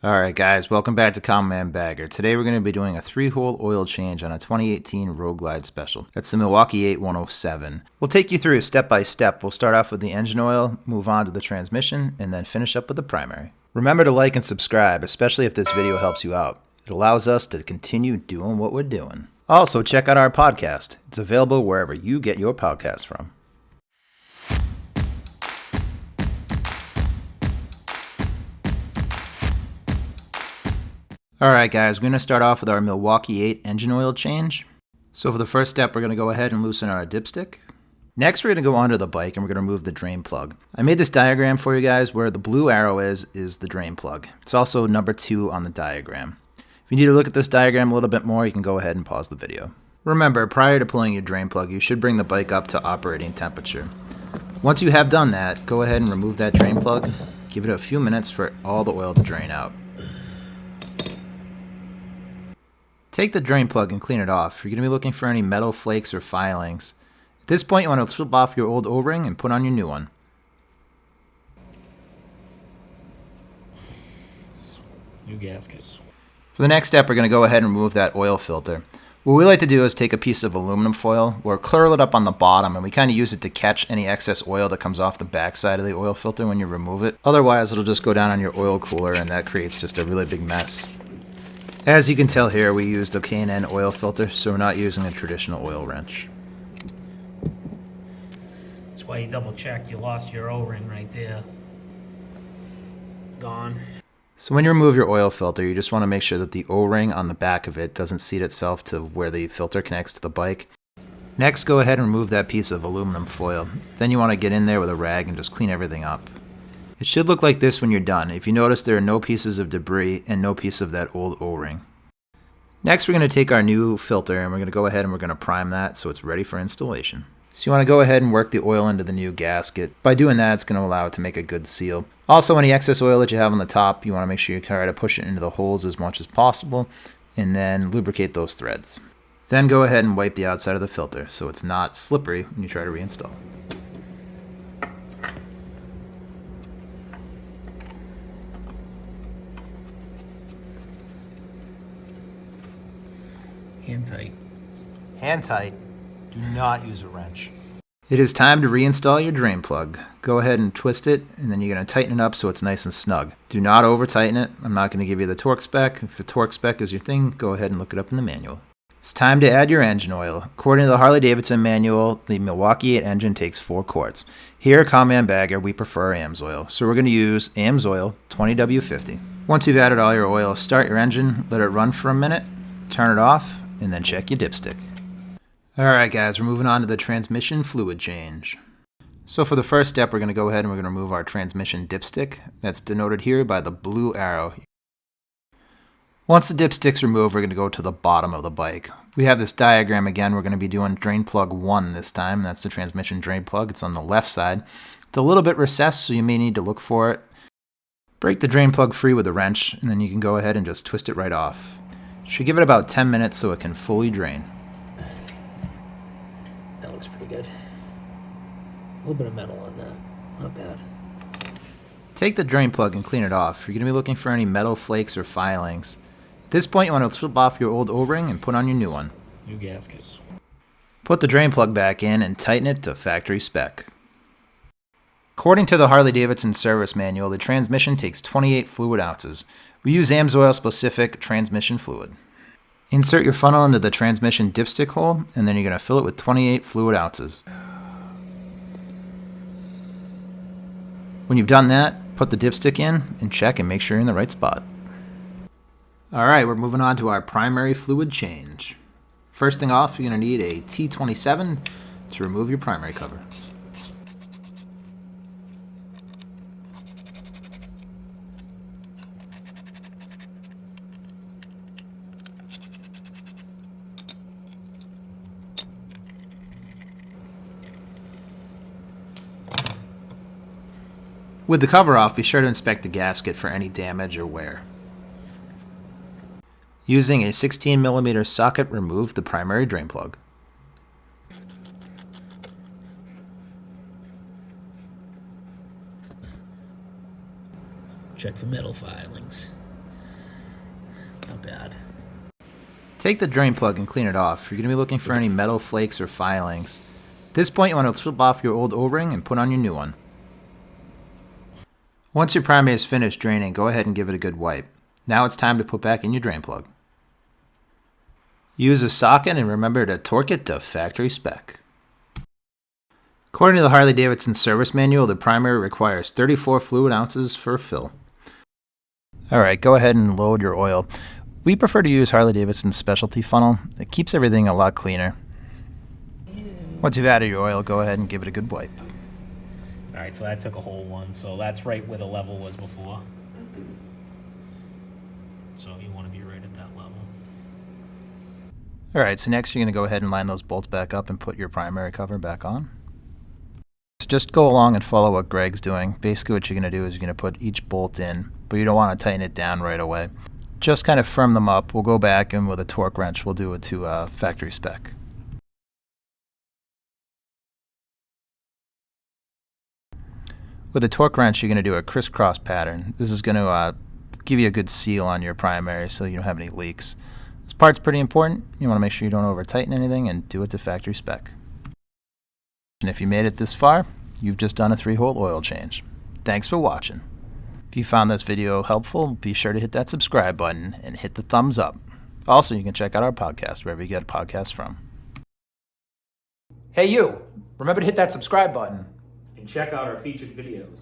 Alright guys, welcome back to Common Man Bagger. Today we're going to be doing a 3-hole oil change on a 2018 Road Glide Special. That's the Milwaukee-Eight 107. We'll take you through step by step. We'll start off with the engine oil, move on to the transmission, and then finish up with the primary. Remember to like and subscribe, especially if this video helps you out. It allows us to continue doing what we're doing. Also, check out our podcast. It's available wherever you get your podcasts from. Alright guys, we're going to start off with our Milwaukee-Eight engine oil change. So for the first step, we're going to go ahead and loosen our dipstick. Next, we're going to go onto the bike and we're going to remove the drain plug. I made this diagram for you guys. Where the blue arrow is the drain plug. It's also number 2 on the diagram. If you need to look at this diagram a little bit more, you can go ahead and pause the video. Remember, prior to pulling your drain plug, you should bring the bike up to operating temperature. Once you have done that, go ahead and remove that drain plug. Give it a few minutes for all the oil to drain out. Take the drain plug and clean it off. You're going to be looking for any metal flakes or filings. At this point, you want to flip off your old O-ring and put on your new one. New gasket. For the next step, we're going to go ahead and remove that oil filter. What we like to do is take a piece of aluminum foil or curl it up on the bottom, and we kind of use it to catch any excess oil that comes off the back side of the oil filter when you remove it. Otherwise, it'll just go down on your oil cooler, and that creates just a really big mess. As you can tell here, we used a K&N oil filter, so we're not using a traditional oil wrench. That's why you double check. You lost your O-ring right there. Gone. So when you remove your oil filter, you just want to make sure that the O-ring on the back of it doesn't seat itself to where the filter connects to the bike. Next, go ahead and remove that piece of aluminum foil. Then you want to get in there with a rag and just clean everything up. It should look like this when you're done. If you notice, there are no pieces of debris and no piece of that old O-ring. Next, we're going to take our new filter and we're going to go ahead and we're going to prime that so it's ready for installation. So you want to go ahead and work the oil into the new gasket. By doing that, it's going to allow it to make a good seal. Also, any excess oil that you have on the top, you want to make sure you try to push it into the holes as much as possible and then lubricate those threads. Then go ahead and wipe the outside of the filter so it's not slippery when you try to reinstall. Hand tight. Hand tight. Do not use a wrench. It is time to reinstall your drain plug. Go ahead and twist it, and then you're going to tighten it up so it's nice and snug. Do not over tighten it. I'm not going to give you the torque spec. If the torque spec is your thing, go ahead and look it up in the manual. It's time to add your engine oil. According to the Harley-Davidson manual, the Milwaukee-Eight engine takes 4 quarts. Here at Common Man Bagger, we prefer AMSOIL, so we're going to use AMSOIL 20W50. Once you've added all your oil, start your engine, let it run for a minute, turn it off, and then check your dipstick. Alright guys, we're moving on to the transmission fluid change. So for the first step, we're going to go ahead and we're going to remove our transmission dipstick. That's denoted here by the blue arrow. Once the dipstick's removed, we're going to go to the bottom of the bike. We have this diagram again. We're going to be doing drain plug 1 this time. That's the transmission drain plug. It's on the left side. It's a little bit recessed, so you may need to look for it. Break the drain plug free with a wrench, and then you can go ahead and just twist it right off. Should give it about 10 minutes so it can fully drain. That looks pretty good. A little bit of metal on that. Not bad. Take the drain plug and clean it off. You're going to be looking for any metal flakes or filings. At this point, you want to flip off your old O-ring and put on your new one. New gasket. Put the drain plug back in and tighten it to factory spec. According to the Harley-Davidson service manual, the transmission takes 28 fluid ounces. We use AMSOIL specific transmission fluid. Insert your funnel into the transmission dipstick hole, and then you're going to fill it with 28 fluid ounces. When you've done that, put the dipstick in and check and make sure you're in the right spot. Alright, we're moving on to our primary fluid change. First thing off, you're going to need a T27 to remove your primary cover. With the cover off, be sure to inspect the gasket for any damage or wear. Using a 16mm socket, remove the primary drain plug. Check for metal filings. bad. Take the drain plug and clean it off. You're going to be looking for any metal flakes or filings. At this point, you want to slip off your old O-ring and put on your new one. Once your primary is finished draining, go ahead and give it a good wipe. Now it's time to put back in your drain plug. Use a socket and remember to torque it to factory spec. According to the Harley-Davidson service manual, the primary requires 34 fluid ounces for a fill. Alright, go ahead and load your oil. We prefer to use Harley-Davidson's specialty funnel. It keeps everything a lot cleaner. Once you've added your oil, go ahead and give it a good wipe. Alright, so that took a whole one. So that's right where the level was before. So you want to be right at that level. Alright, so next you're going to go ahead and line those bolts back up and put your primary cover back on. So just go along and follow what Greg's doing. Basically what you're going to do is you're going to put each bolt in, but you don't want to tighten it down right away. Just kind of firm them up. We'll go back and with a torque wrench we'll do it to factory spec. With a torque wrench you're going to do a crisscross pattern. This is going to give you a good seal on your primary so you don't have any leaks. This part's pretty important. You want to make sure you don't over tighten anything and do it to factory spec. And if you made it this far, you've just done a 3-hole oil change. Thanks for watching. If you found this video helpful, be sure to hit that subscribe button and hit the thumbs up. Also, you can check out our podcast wherever you get podcasts from. Hey you, remember to hit that subscribe button. And check out our featured videos.